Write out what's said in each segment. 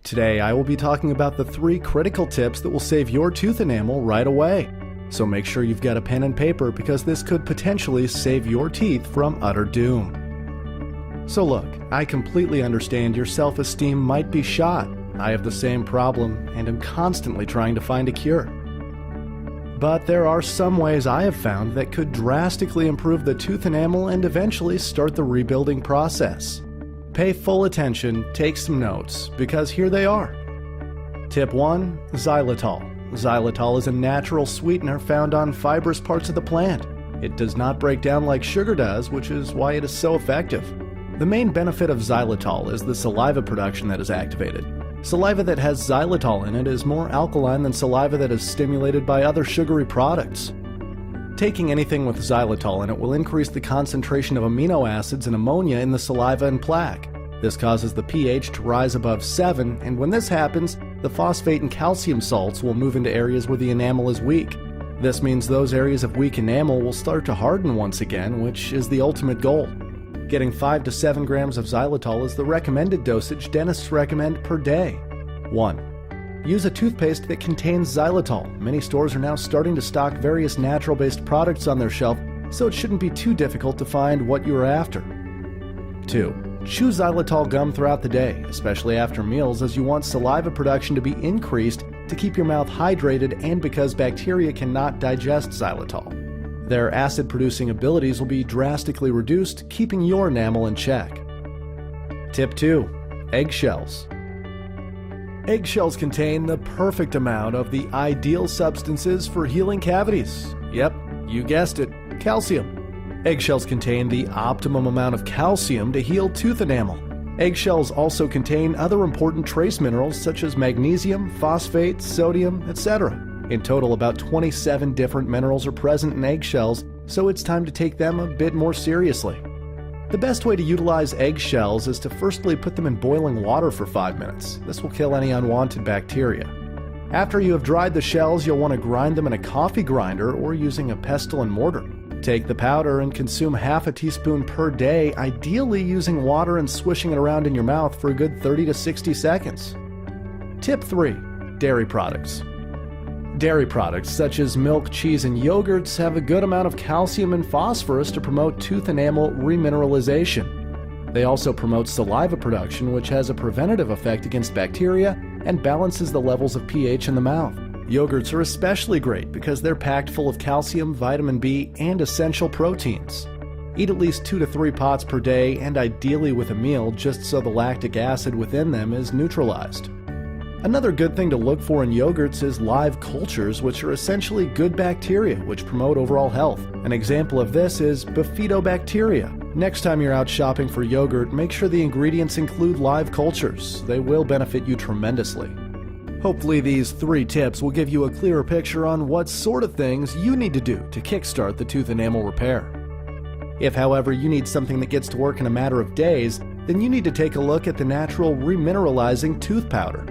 Today I will be talking about the 3 critical tips that will save your tooth enamel right away. So make sure you've got a pen and paper because this could potentially save your teeth from utter doom. So look, I completely understand your self-esteem might be shot. I have the same problem and am constantly trying to find a cure. But there are some ways I have found that could drastically improve the tooth enamel and eventually start the rebuilding process. Pay full attention, take some notes, because here they are. Tip 1. Xylitol. Xylitol is a natural sweetener found on fibrous parts of the plant. It does not break down like sugar does, which is why it is so effective. The main benefit of xylitol is the saliva production that is activated. Saliva that has xylitol in it is more alkaline than saliva that is stimulated by other sugary products. Taking anything with xylitol in it will increase the concentration of amino acids and ammonia in the saliva and plaque. This causes the pH to rise above 7, and when this happens, the phosphate and calcium salts will move into areas where the enamel is weak. This means those areas of weak enamel will start to harden once again, which is the ultimate goal. Getting 5 to 7 grams of xylitol is the recommended dosage dentists recommend per day. 1. Use a toothpaste that contains xylitol. Many stores are now starting to stock various natural-based products on their shelf, so it shouldn't be too difficult to find what you are after. 2. Chew xylitol gum throughout the day, especially after meals, as you want saliva production to be increased to keep your mouth hydrated and because bacteria cannot digest xylitol. Their acid-producing abilities will be drastically reduced, keeping your enamel in check. Tip 2. Eggshells. Eggshells contain the perfect amount of the ideal substances for healing cavities. Yep, you guessed it, calcium. Eggshells contain the optimum amount of calcium to heal tooth enamel. Eggshells also contain other important trace minerals such as magnesium, phosphate, sodium, etc. In total, about 27 different minerals are present in eggshells, so it's time to take them a bit more seriously. The best way to utilize eggshells is to firstly put them in boiling water for 5 minutes. This will kill any unwanted bacteria. After you have dried the shells, you'll want to grind them in a coffee grinder or using a pestle and mortar. Take the powder and consume half a teaspoon per day, ideally using water and swishing it around in your mouth for a good 30 to 60 seconds. Tip 3. Dairy products. Dairy products such as milk, cheese, and yogurts have a good amount of calcium and phosphorus to promote tooth enamel remineralization. They also promote saliva production, which has a preventative effect against bacteria and balances the levels of pH in the mouth. Yogurts are especially great because they're packed full of calcium, vitamin B, and essential proteins. Eat at least 2 to 3 pots per day, and ideally with a meal, just so the lactic acid within them is neutralized. Another good thing to look for in yogurts is live cultures, which are essentially good bacteria which promote overall health. An example of this is bifidobacteria. Next time you're out shopping for yogurt, make sure the ingredients include live cultures. They will benefit you tremendously. Hopefully these 3 tips will give you a clearer picture on what sort of things you need to do to kickstart the tooth enamel repair. If, however, you need something that gets to work in a matter of days, then you need to take a look at the natural remineralizing tooth powder.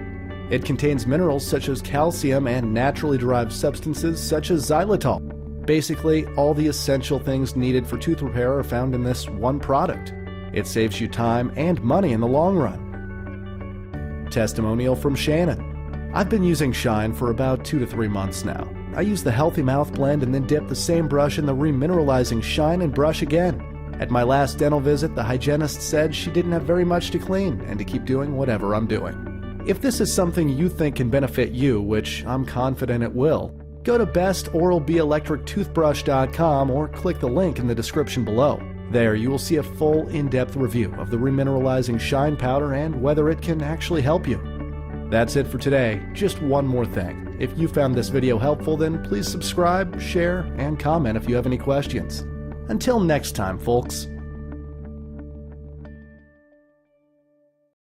It contains minerals such as calcium and naturally derived substances such as xylitol. Basically, all the essential things needed for tooth repair are found in this one product. It saves you time and money in the long run. Testimonial from Shannon. I've been using Shine for about 2 to 3 months now. I use the Healthy Mouth Blend and then dip the same brush in the remineralizing Shine and brush again. At my last dental visit, the hygienist said she didn't have very much to clean and to keep doing whatever I'm doing. If this is something you think can benefit you, which I'm confident it will, go to bestoral-b-electric-toothbrush.com or click the link in the description below. There you will see a full in-depth review of the remineralizing Shine powder and whether it can actually help you. That's it for today. Just one more thing. If you found this video helpful, then please subscribe, share, and comment if you have any questions. Until next time, folks.